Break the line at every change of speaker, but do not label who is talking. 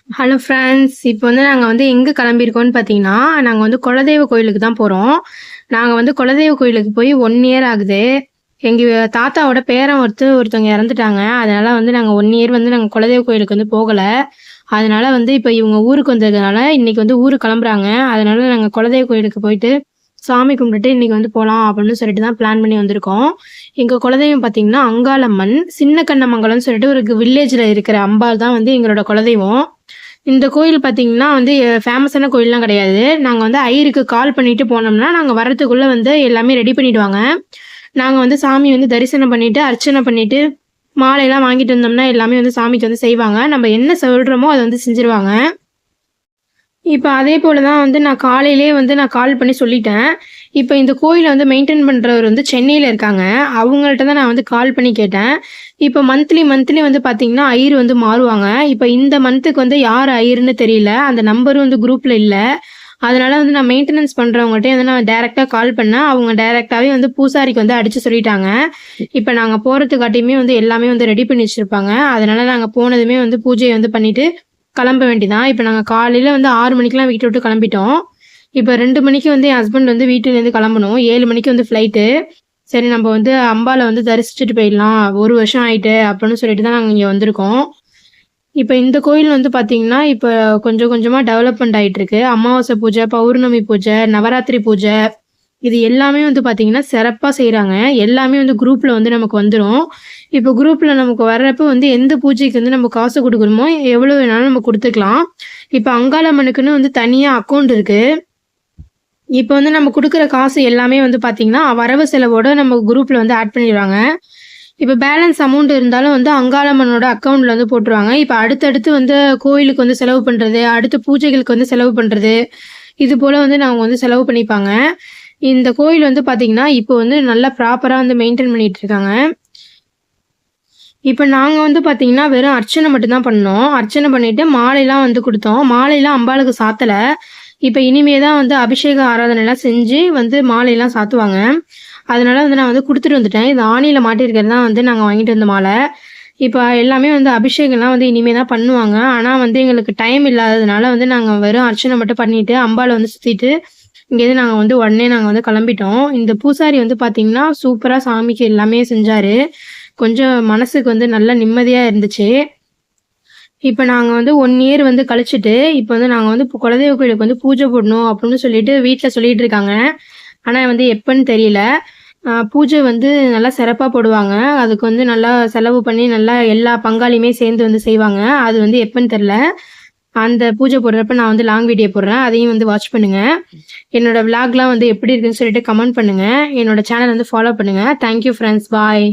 Hello friends. இப்போ வந்து நாங்கள் வந்து எங்கே கிளம்பியிருக்கோம்னு பார்த்தீங்கன்னா, நாங்கள் வந்து குலதெய்வ கோயிலுக்கு தான் போகிறோம். நாங்கள் வந்து குலதெய்வ கோயிலுக்கு போய் 1 இயர் ஆகுது. எங்கள் தாத்தாவோட பேரன் ஒருத்தவங்க இறந்துட்டாங்க. அதனால வந்து நாங்கள் 1 இயர் வந்து நாங்கள் குலதெய்வ கோயிலுக்கு வந்து போகல. அதனால வந்து இப்போ இவங்க ஊருக்கு வந்ததுனால இன்னைக்கு வந்து ஊருக்கு கிளம்புறாங்க. அதனால நாங்கள் குலதெய்வ கோயிலுக்கு போயிட்டு சாமி கும்பிட்டுட்டு இன்னைக்கு வந்து போகலாம் அப்படின்னு சொல்லிட்டு தான் பிளான் பண்ணி வந்திருக்கோம். எங்கள் குலதெய்வம் பார்த்தீங்கன்னா அங்காளம்மன் சின்ன கண்ணமங்கலம்னு சொல்லிட்டு ஒரு வில்லேஜில் இருக்கிற அம்பாள் தான் வந்து எங்களோட குலதெய்வம். இந்த கோயில் பார்த்தீங்கன்னா வந்து ஃபேமஸான கோயில்லாம் கிடையாது. நாங்க வந்து ஐயருக்கு கால் பண்ணிட்டு போனோம்னா, நாங்க வரதுக்குள்ள வந்து எல்லாமே ரெடி பண்ணிடுவாங்க. நாங்க வந்து சாமி வந்து தரிசனம் பண்ணிட்டு, அர்ச்சனை பண்ணிட்டு, மாலைலாம் வாங்கிட்டு வந்தோம்னா, எல்லாமே வந்து சாமிக்கு வந்து செய்வாங்க. நம்ம என்ன சொல்றோமோ அத வந்து செஞ்சுருவாங்க. இப்ப அதே போல தான் வந்து நான் காலையிலேயே வந்து நான் கால் பண்ணி சொல்லிட்டேன். இப்ப இந்த கோயில வந்து மெயின்டெயின் பண்றவர் வந்து சென்னையில இருக்காங்க. அவங்கள்ட்ட தான் நான் வந்து கால் பண்ணி கேட்டேன். இப்ப மந்த்லி வந்து பார்த்தீங்கன்னா, ஐயர் வந்து மாறுவாங்க. இப்ப இந்த மந்த்துக்கு வந்து யார் ஐயர்ன்னு தெரியல. அந்த நம்பரும் வந்து குரூப்ல இல்ல. அதனால வந்து நான் மெயின்டெனன்ஸ் பண்றவங்கட்டயே வந்து நான் டைரக்ட்டா கால் பண்ணேன். அவங்க டைரக்ட்டாவே வந்து பூசாரிக்கு வந்து அடிச்சு சொல்லிட்டாங்க. இப்ப நாங்க போறதுக்காட்டியுமே வந்து எல்லாமே வந்து ரெடி பண்ணி வச்சிருப்பாங்க. அதனால நாங்க போனதுமே வந்து பூஜைய வந்து பண்ணிட்டு கிளம்ப வேண்டியதான். இப்ப நாங்க காலையில வந்து 6 மணிக்கெல்லாம் வீட்ட விட்டு கிளம்பிட்டோம். இப்ப 2 மணிக்கு வந்து என் ஹஸ்பண்ட் வந்து வீட்டிலேருந்து கிளம்பணும். 7 மணிக்கு வந்து ஃப்ளைட்டு. சரி நம்ம வந்து அம்பால வந்து தரிசிச்சுட்டு போயிடலாம். 1 வருஷம் ஆயிட்டு அப்படின்னு சொல்லிட்டு தான் நாங்க இங்க வந்திருக்கோம். இப்ப இந்த கோயில் வந்து பார்த்தீங்கன்னா, இப்ப கொஞ்சம் கொஞ்சமா டெவலப்மெண்ட் ஆயிட்டு இருக்கு. அமாவாசை பூஜை, பௌர்ணமி பூஜை, நவராத்திரி பூஜை இது எல்லாமே வந்து பார்த்தீங்கன்னா, சிறப்பா செய்றாங்க. எல்லாமே வந்து குரூப்ல வந்து நமக்கு வந்துரும். இப்போ குரூப்ல நமக்கு வர்றப்ப வந்து எந்த பூஜைக்கு வந்து நம்ம காசு குடுக்குறோமோ, எவ்வளோ வேணாலும் நம்ம குடுத்துக்கலாம். இப்ப அங்காளம்மனுக்குன்னு வந்து தனியா அக்கவுண்ட் இருக்கு. இப்ப வந்து நம்ம குடுக்குற காசு எல்லாமே வந்து பார்த்தீங்கன்னா, வரவு செலவோட நம்ம குரூப்ல வந்து ஆட் பண்ணிருவாங்க. இப்ப பேலன்ஸ் அமௌண்ட் இருந்தாலும் வந்து அங்காளம்மனோட அக்கவுண்ட்ல வந்து போட்டுருவாங்க. இப்ப அடுத்தடுத்து வந்து கோயிலுக்கு வந்து செலவு பண்றது, அடுத்த பூஜைகளுக்கு வந்து செலவு பண்றது, இது போல வந்து அவங்க வந்து செலவு பண்ணிப்பாங்க. இந்த கோயில் வந்து பார்த்தீங்கன்னா, இப்போ வந்து நல்லா ப்ராப்பரா வந்து மெயின்டெயின் பண்ணிட்டு இருக்காங்க. இப்ப நாங்க வந்து பார்த்தீங்கன்னா, வெறும் அர்ச்சனை மட்டும் தான் பண்ணோம். அர்ச்சனை பண்ணிட்டு மாலைலாம் வந்து குடுத்தோம். மாலைலாம் அம்பாளுக்கு சாத்தல. இப்ப இனிமே தான் வந்து அபிஷேக ஆராதனைலாம் செஞ்சு வந்து மாலைலாம் சாத்துவாங்க. அதனால வந்து நான் வந்து குடுத்துட்டு வந்துட்டேன். இது ஆணியில மாட்டியிருக்கிறது தான் வந்து நாங்க வாங்கிட்டு வந்த மாலை. இப்ப எல்லாமே வந்து அபிஷேகம்லாம் வந்து இனிமே தான் பண்ணுவாங்க. ஆனா வந்து எங்களுக்கு டைம் இல்லாததுனால வந்து நாங்க வெறும் அர்ச்சனை மட்டும் பண்ணிட்டு, அம்பாள வந்து சுத்திட்டு, இங்கேருந்து நாங்க வந்து உடனே நாங்க வந்து கிளம்பிட்டோம். இந்த பூசாரி வந்து பார்த்தீங்கன்னா, சூப்பரா சாமிக்கு எல்லாமே செஞ்சாரு. கொஞ்சம் மனசுக்கு வந்து நல்ல நிம்மதியா இருந்துச்சு. இப்ப நாங்க வந்து 1 இயர் வந்து கழிச்சுட்டு, இப்ப வந்து நாங்க வந்து குலதெய்வ கோயிலுக்கு வந்து பூஜை போடணும் அப்படின்னு சொல்லிட்டு வீட்ல சொல்லிட்டு இருக்காங்க. ஆனா வந்து எப்பன்னு தெரியல. பூஜை வந்து நல்லா சிறப்பா போடுவாங்க. அதுக்கு வந்து நல்லா செலவு பண்ணி நல்லா எல்லா பங்காளியுமே சேர்ந்து வந்து செய்வாங்க. அது வந்து எப்பன்னு தெரியல. அந்த பூஜை போடுறப்ப நான் வந்து லாங் வீடியோ போடுறேன். அதையும் வந்து வாட்ச் பண்ணுங்க. என்னோட விளாக்லாம் வந்து எப்படி இருக்குன்னு சொல்லிட்டு கமெண்ட் பண்ணுங்க. என்னோட சேனல் வந்து ஃபாலோ பண்ணுங்க. Thank you friends. பாய்.